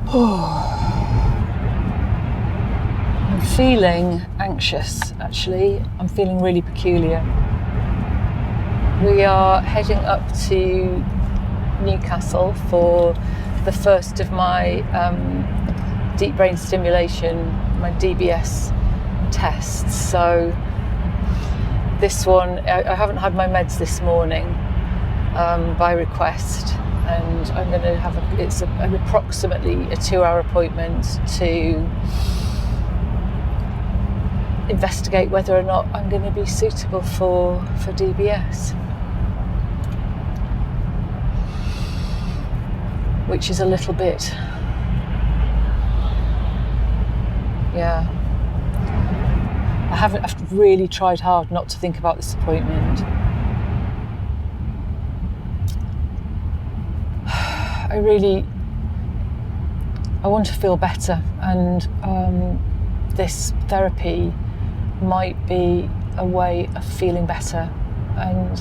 I'm feeling anxious, actually. I'm feeling really peculiar. We are heading up to Newcastle for the first of my deep brain stimulation, my DBS tests. So this one, I haven't had my meds this morning by request, and I'm going to have an approximately a 2-hour appointment to investigate whether or not I'm going to be suitable for DBS, which is a little bit, I've really tried hard not to think about this appointment. I want to feel better, and this therapy might be a way of feeling better. And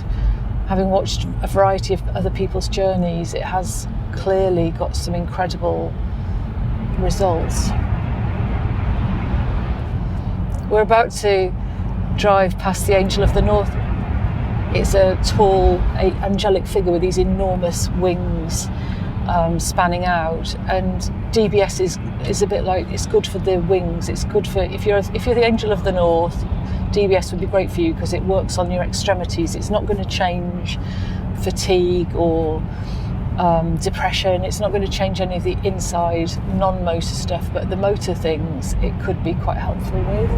having watched a variety of other people's journeys, it has clearly got some incredible results. We're about to drive past the Angel of the North. It's a tall, angelic figure with these enormous wings spanning out, and DBS is a bit like, it's good for the wings. It's good for, if you're the Angel of the North, DBS would be great for you because it works on your extremities. It's not going to change fatigue or depression. It's not going to change any of the inside non-motor stuff, but the motor things it could be quite helpful with.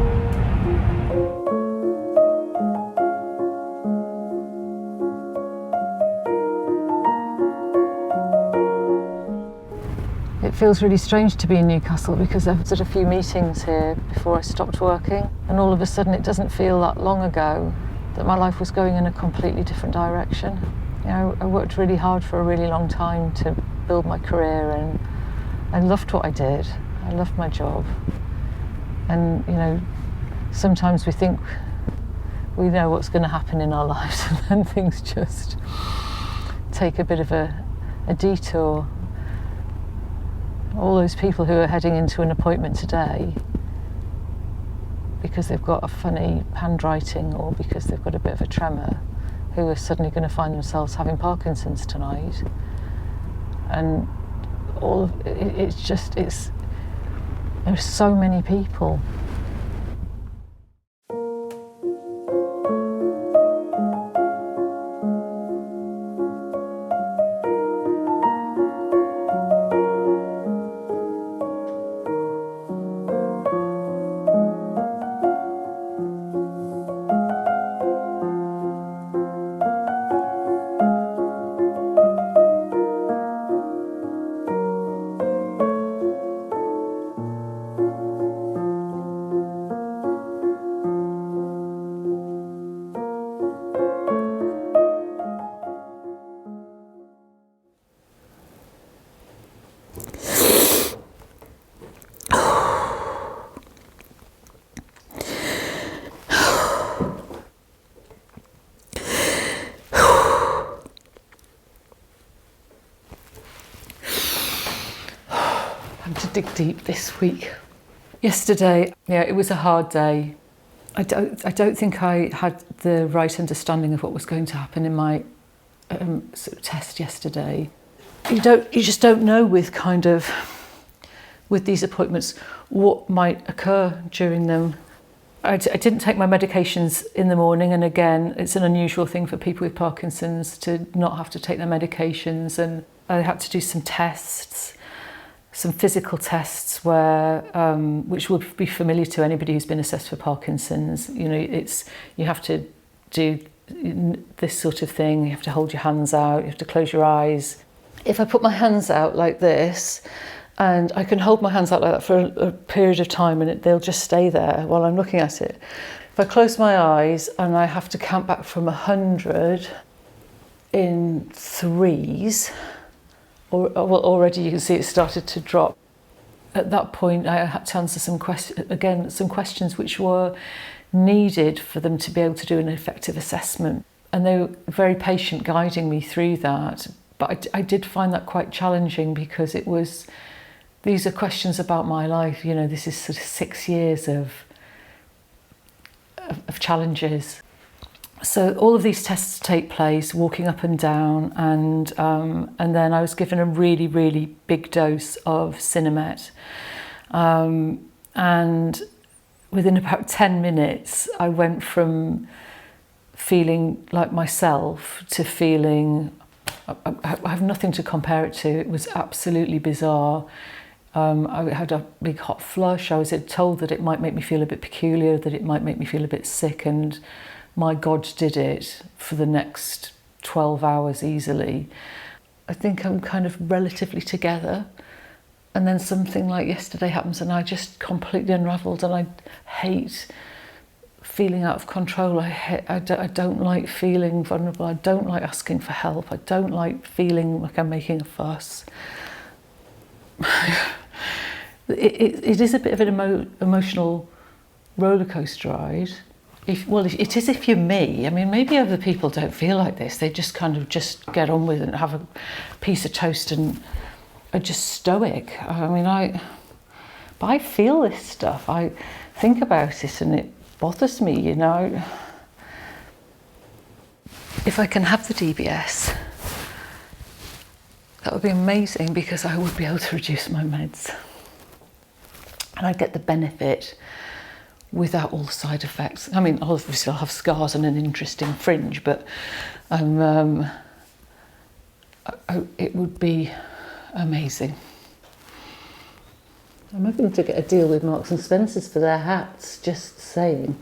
It feels really strange to be in Newcastle because I've had a few meetings here before I stopped working, and all of a sudden it doesn't feel that long ago that my life was going in a completely different direction. You know, I worked really hard for a really long time to build my career, and I loved what I did. I loved my job. And, you know, sometimes we think we know what's going to happen in our lives, and then things just take a bit of a detour. All those people who are heading into an appointment today because they've got a funny handwriting or because they've got a bit of a tremor, who are suddenly going to find themselves having Parkinson's tonight. And all of it, there's so many people. To dig deep this week. Yesterday, it was a hard day. I don't think I had the right understanding of what was going to happen in my sort of test yesterday. You just don't know with these appointments what might occur during them. I didn't take my medications in the morning, and again, it's an unusual thing for people with Parkinson's to not have to take their medications, and I had to do some tests. Some physical tests which would be familiar to anybody who's been assessed for Parkinson's. You know, you have to do this sort of thing. You have to hold your hands out. You have to close your eyes. If I put my hands out like this, and I can hold my hands out like that for a period of time, and they'll just stay there while I'm looking at it. If I close my eyes and I have to count back from 100 in threes. Already you can see it started to drop. At that point, I had to answer some questions which were needed for them to be able to do an effective assessment. And they were very patient guiding me through that. But I did find that quite challenging because these are questions about my life. You know, this is sort of 6 years of challenges. So all of these tests take place, walking up and down, and then I was given a really, really big dose of Sinemet. And within about 10 minutes, I went from feeling like myself to feeling, I have nothing to compare it to. It was absolutely bizarre. I had a big hot flush. I was told that it might make me feel a bit peculiar, that it might make me feel a bit sick, and my God did it for the next 12 hours easily. I think I'm kind of relatively together. And then something like yesterday happens and I just completely unravelled, and I hate feeling out of control. I don't like feeling vulnerable. I don't like asking for help. I don't like feeling like I'm making a fuss. It is a bit of an emotional roller coaster ride. It is if you're me. I mean, maybe other people don't feel like this. They just kind of just get on with it and have a piece of toast and are just stoic. I mean, but I feel this stuff. I think about it and it bothers me, you know. If I can have the DBS, that would be amazing, because I would be able to reduce my meds. And I'd get the benefit without all the side effects. I mean, obviously I'll have scars and an interesting fringe, but it would be amazing. I'm hoping to get a deal with Marks and Spencer's for their hats, just saying.